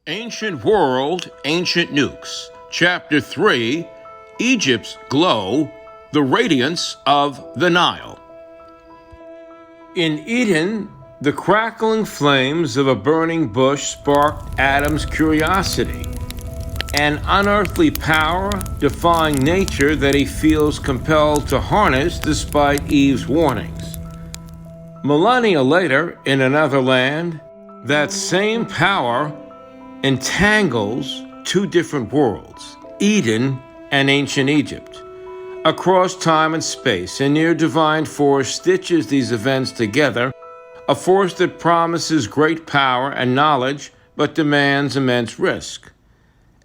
Ancient World, Ancient Nukes, Chapter 3, Egypt's Glow, the Radiance of the Nile. In Eden, the crackling flames of a burning bush sparked Adam's curiosity, an unearthly power defying nature that he feels compelled to harness despite Eve's warnings. Millennia later, in another land, that same power entangles two different worlds, Eden and ancient Egypt. Across time and space, a near-divine force stitches these events together, a force that promises great power and knowledge but demands immense risk.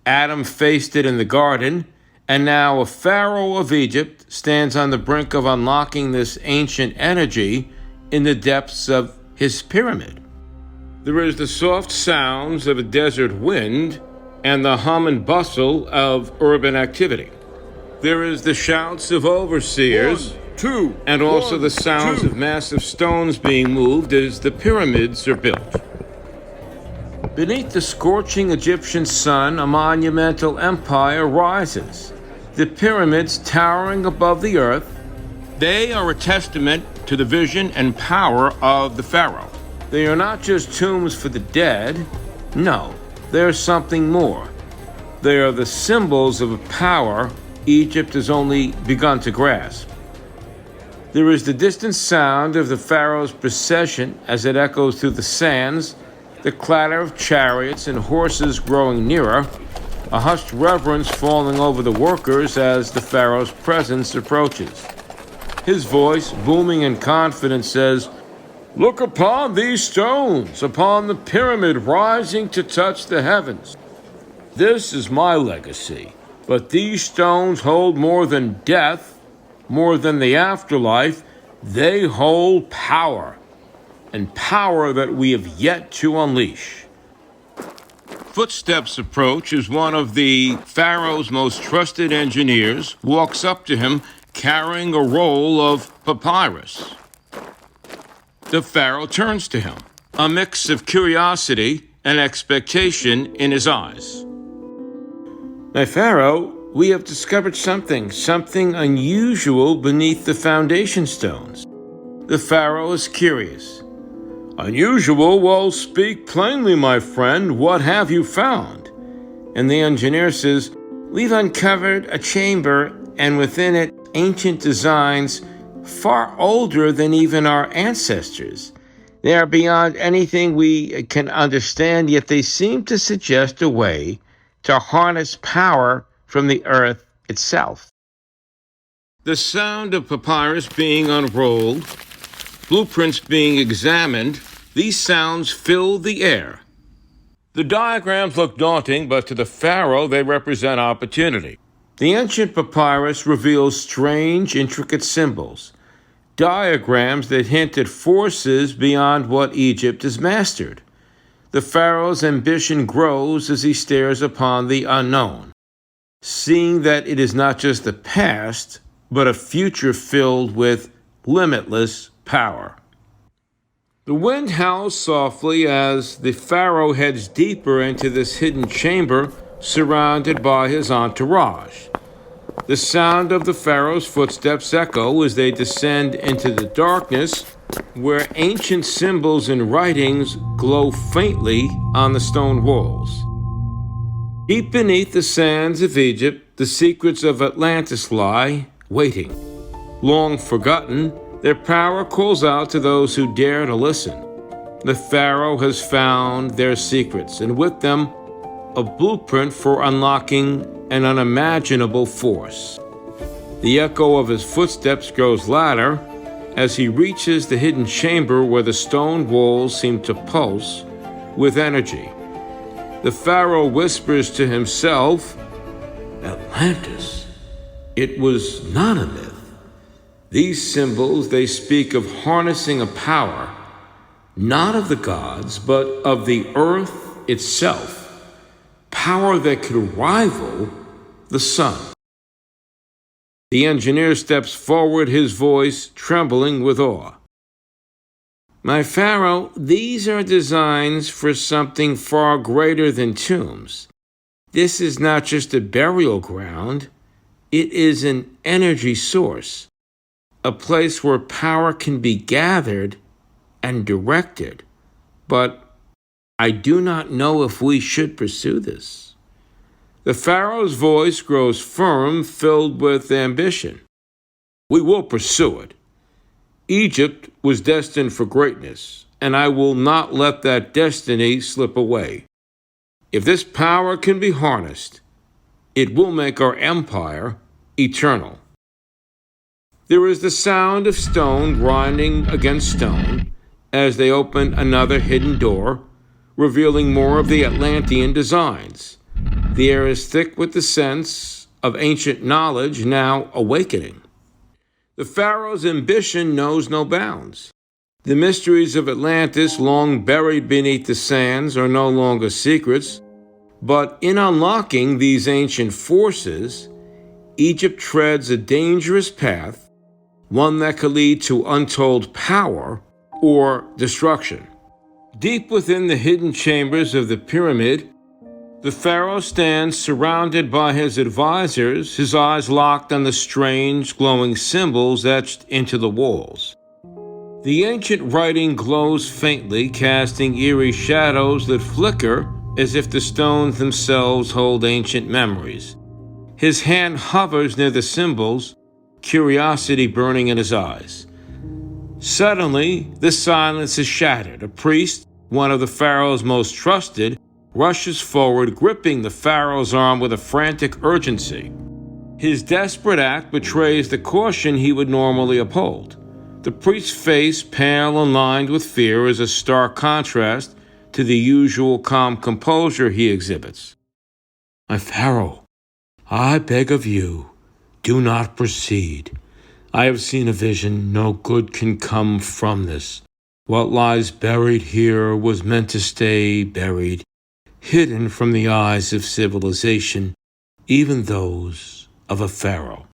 Adam faced it in the garden, and now a pharaoh of Egypt stands on the brink of unlocking this ancient energy in the depths of his pyramid. There is the soft sounds of a desert wind and the hum and bustle of urban activity. There is the shouts of overseers, and also the sounds of massive stones being moved as the pyramids are built. Beneath the scorching Egyptian sun, a monumental empire rises. The pyramids towering above the earth, they are a testament to the vision and power of the pharaoh. They are not just tombs for the dead. No, they are something more. They are the symbols of a power Egypt has only begun to grasp. There is the distant sound of the pharaoh's procession as it echoes through the sands, the clatter of chariots and horses growing nearer, a hushed reverence falling over the workers as the pharaoh's presence approaches. His voice, booming and confident, says, "Look upon these stones, upon the pyramid rising to touch the heavens. This is my legacy, but these stones hold more than death, more than the afterlife. They hold power, and power that we have yet to unleash." Footsteps approach as one of the pharaoh's most trusted engineers walks up to him carrying a roll of papyrus. The pharaoh turns to him, a mix of curiosity and expectation in his eyes. "My pharaoh, we have discovered something unusual beneath the foundation stones." The pharaoh is curious. "Unusual? Well, speak plainly, my friend. What have you found?" And the engineer says, "We've uncovered a chamber, and within it, ancient designs far older than even our ancestors. They are beyond anything we can understand, yet they seem to suggest a way to harness power from the earth itself." The sound of papyrus being unrolled, blueprints being examined, these sounds fill the air. The diagrams look daunting, but to the pharaoh they represent opportunity. The ancient papyrus reveals strange, intricate symbols, diagrams that hint at forces beyond what Egypt has mastered. The pharaoh's ambition grows as he stares upon the unknown, seeing that it is not just the past, but a future filled with limitless power. The wind howls softly as the pharaoh heads deeper into this hidden chamber surrounded by his entourage. The sound of the pharaoh's footsteps echo as they descend into the darkness, where ancient symbols and writings glow faintly on the stone walls. Deep beneath the sands of Egypt, the secrets of Atlantis lie, waiting. Long forgotten, their power calls out to those who dare to listen. The pharaoh has found their secrets, and with them, a blueprint for unlocking an unimaginable force. The echo of his footsteps grows louder as he reaches the hidden chamber where the stone walls seem to pulse with energy. The pharaoh whispers to himself, "Atlantis, it was not a myth. These symbols, they speak of harnessing a power, not of the gods, but of the earth itself. Power that could rival the sun." The engineer steps forward, his voice trembling with awe. My Pharaoh, these are designs for something far greater than tombs. This is not just a burial ground, it is an energy source, a place where power can be gathered and directed. But I do not know if we should pursue this. The Pharaoh's voice grows firm, filled with ambition. We will pursue it. Egypt was destined for greatness, and I will not let that destiny slip away. If this power can be harnessed, it will make our empire eternal. There is the sound of stone grinding against stone as they open another hidden door, revealing more of the Atlantean designs. The air is thick with the sense of ancient knowledge now awakening. The Pharaoh's ambition knows no bounds. The mysteries of Atlantis, long buried beneath the sands, are no longer secrets. But in unlocking these ancient forces, Egypt treads a dangerous path, one that could lead to untold power or destruction. Deep within the hidden chambers of the pyramid, the Pharaoh stands surrounded by his advisors, his eyes locked on the strange, glowing symbols etched into the walls. The ancient writing glows faintly, casting eerie shadows that flicker as if the stones themselves hold ancient memories. His hand hovers near the symbols, curiosity burning in his eyes. Suddenly, the silence is shattered. A priest, one of the Pharaoh's most trusted, rushes forward, gripping the Pharaoh's arm with a frantic urgency. His desperate act betrays the caution he would normally uphold. The priest's face, pale and lined with fear, is a stark contrast to the usual calm composure he exhibits. My Pharaoh, I beg of you, do not proceed. I have seen a vision. No good can come from this. What lies buried here was meant to stay buried, hidden from the eyes of civilization, even those of a pharaoh.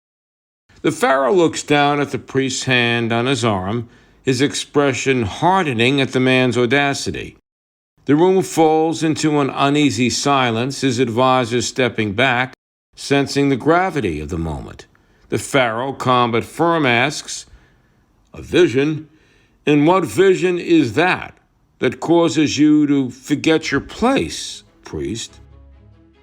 The Pharaoh looks down at the priest's hand on his arm, his expression hardening at the man's audacity. The room falls into an uneasy silence, his advisors stepping back, sensing the gravity of the moment. The Pharaoh, calm but firm, asks, "A vision? And what vision is that causes you to forget your place, priest?"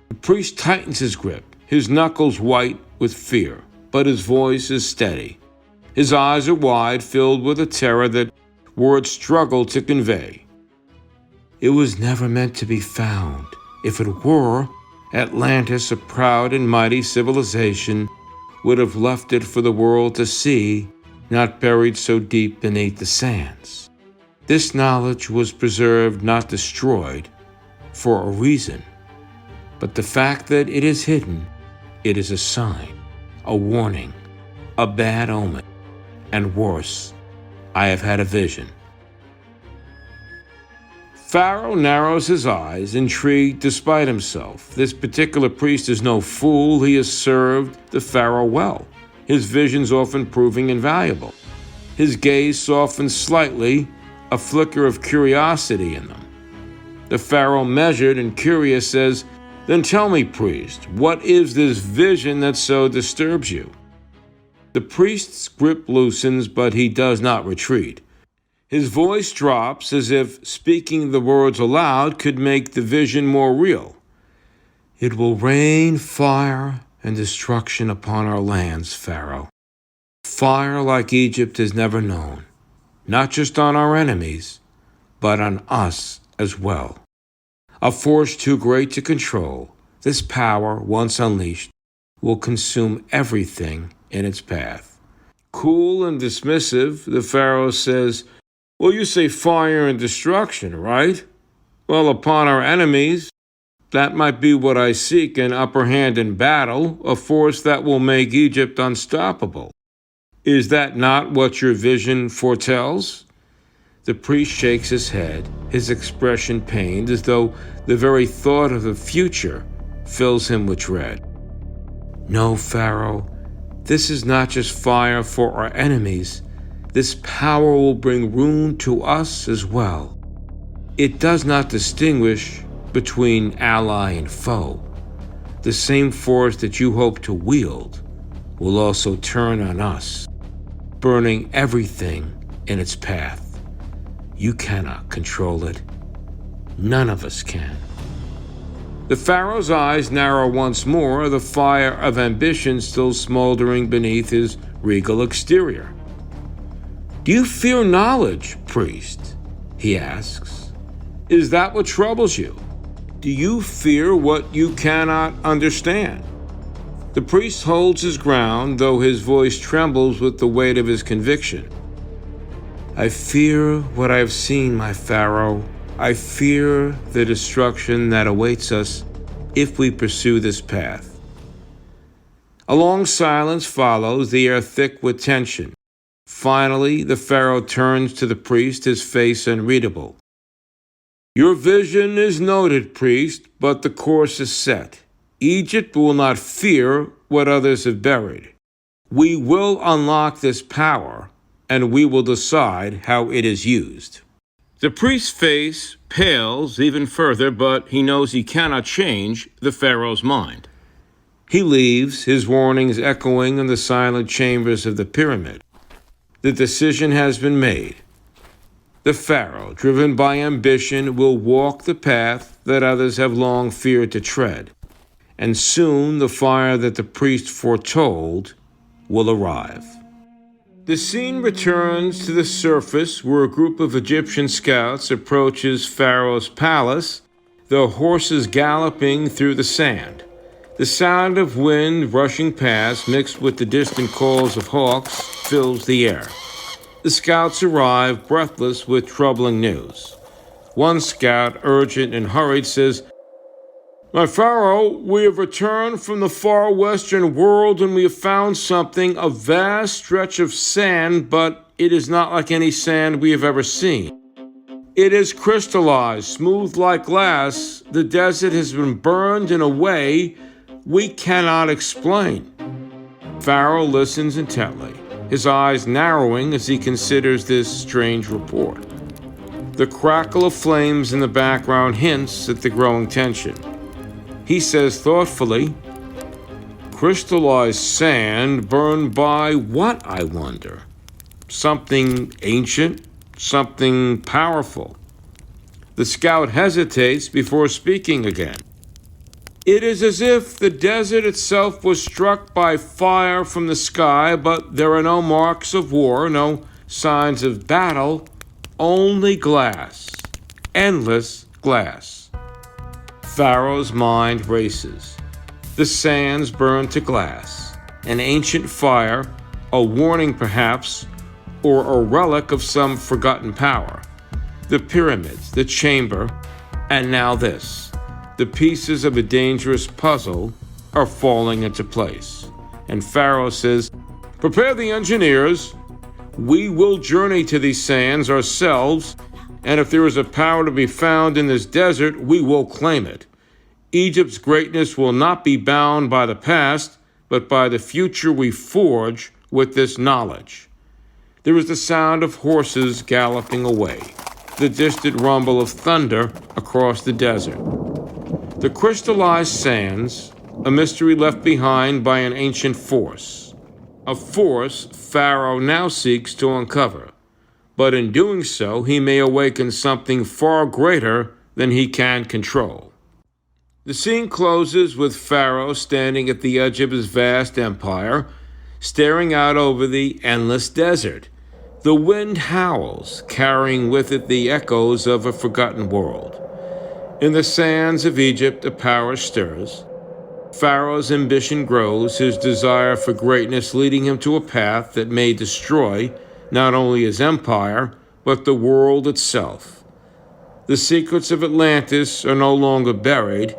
The priest tightens his grip, his knuckles white with fear, but his voice is steady. His eyes are wide, filled with a terror that words struggle to convey. It was never meant to be found. If it were, Atlantis, a proud and mighty civilization, would have left it for the world to see, not buried so deep beneath the sands. This knowledge was preserved, not destroyed, for a reason. But the fact that it is hidden, it is a sign, a warning, a bad omen. And worse, I have had a vision. Pharaoh narrows his eyes, intrigued despite himself. This particular priest is no fool. He has served the Pharaoh well, his visions often proving invaluable. His gaze softens slightly, a flicker of curiosity in them. The Pharaoh, measured and curious, says, "Then tell me, priest, what is this vision that so disturbs you?" The priest's grip loosens, but he does not retreat. His voice drops as if speaking the words aloud could make the vision more real. "It will rain fire and destruction upon our lands, Pharaoh. Fire like Egypt has never known, not just on our enemies, but on us as well. A force too great to control. This power, once unleashed, will consume everything in its path." Cool and dismissive, the Pharaoh says, "Well, you say fire and destruction, right? Well, upon our enemies, that might be what I seek, an upper hand in battle, a force that will make Egypt unstoppable. Is that not what your vision foretells?" The priest shakes his head, his expression pained, as though the very thought of the future fills him with dread. "No, Pharaoh, this is not just fire for our enemies. This power will bring ruin to us as well. It does not distinguish between ally and foe. The same force that you hope to wield will also turn on us, burning everything in its path. You cannot control it. None of us can. The Pharaoh's eyes narrow once more, the fire of ambition still smoldering beneath his regal exterior. Do you fear knowledge, priest? He asks. Is that what troubles you? Do you fear what you cannot understand? The priest holds his ground, though his voice trembles with the weight of his conviction. I fear what I have seen, my Pharaoh. I fear the destruction that awaits us if we pursue this path. A long silence follows, the air thick with tension. Finally, the Pharaoh turns to the priest, his face unreadable. Your vision is noted, priest, but the course is set. Egypt will not fear what others have buried. We will unlock this power, and we will decide how it is used. The priest's face pales even further, but he knows he cannot change the Pharaoh's mind. He leaves, his warnings echoing in the silent chambers of the pyramid. The decision has been made. The Pharaoh, driven by ambition, will walk the path that others have long feared to tread, and soon the fire that the priest foretold will arrive. The scene returns to the surface where a group of Egyptian scouts approaches Pharaoh's palace, their horses galloping through the sand. The sound of wind rushing past, mixed with the distant calls of hawks, fills the air. The scouts arrive, breathless with troubling news. One scout, urgent and hurried, says, My Pharaoh, we have returned from the far western world and we have found something, a vast stretch of sand, but it is not like any sand we have ever seen. It is crystallized, smooth like glass. The desert has been burned in a way we cannot explain. Pharaoh listens intently, his eyes narrowing as he considers this strange report. The crackle of flames in the background hints at the growing tension. He says thoughtfully, crystallized sand burned by what, I wonder? Something ancient, something powerful. The scout hesitates before speaking again. It is as if the desert itself was struck by fire from the sky, but there are no marks of war, no signs of battle, only glass, endless glass. Pharaoh's mind races. The sands burn to glass, an ancient fire, a warning perhaps, or a relic of some forgotten power. The pyramids, the chamber, and now this. The pieces of a dangerous puzzle are falling into place. And Pharaoh says, prepare the engineers. We will journey to these sands ourselves, and if there is a power to be found in this desert, we will claim it. Egypt's greatness will not be bound by the past, but by the future we forge with this knowledge. There is the sound of horses galloping away, the distant rumble of thunder across the desert. The crystallized sands, a mystery left behind by an ancient force. A force Pharaoh now seeks to uncover. But in doing so, he may awaken something far greater than he can control. The scene closes with Pharaoh standing at the edge of his vast empire, staring out over the endless desert. The wind howls, carrying with it the echoes of a forgotten world. In the sands of Egypt, a power stirs. Pharaoh's ambition grows, his desire for greatness leading him to a path that may destroy not only his empire, but the world itself. The secrets of Atlantis are no longer buried,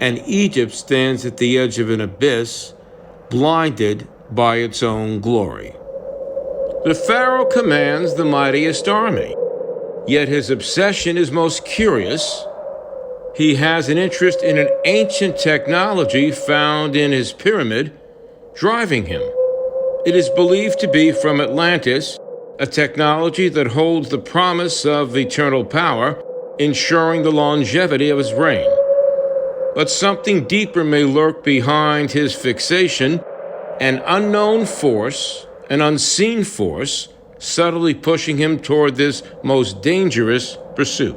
and Egypt stands at the edge of an abyss, blinded by its own glory. The Pharaoh commands the mightiest army, yet his obsession is most curious. He has an interest in an ancient technology found in his pyramid, driving him. It is believed to be from Atlantis, a technology that holds the promise of eternal power, ensuring the longevity of his reign. But something deeper may lurk behind his fixation, an unknown force, an unseen force, subtly pushing him toward this most dangerous pursuit.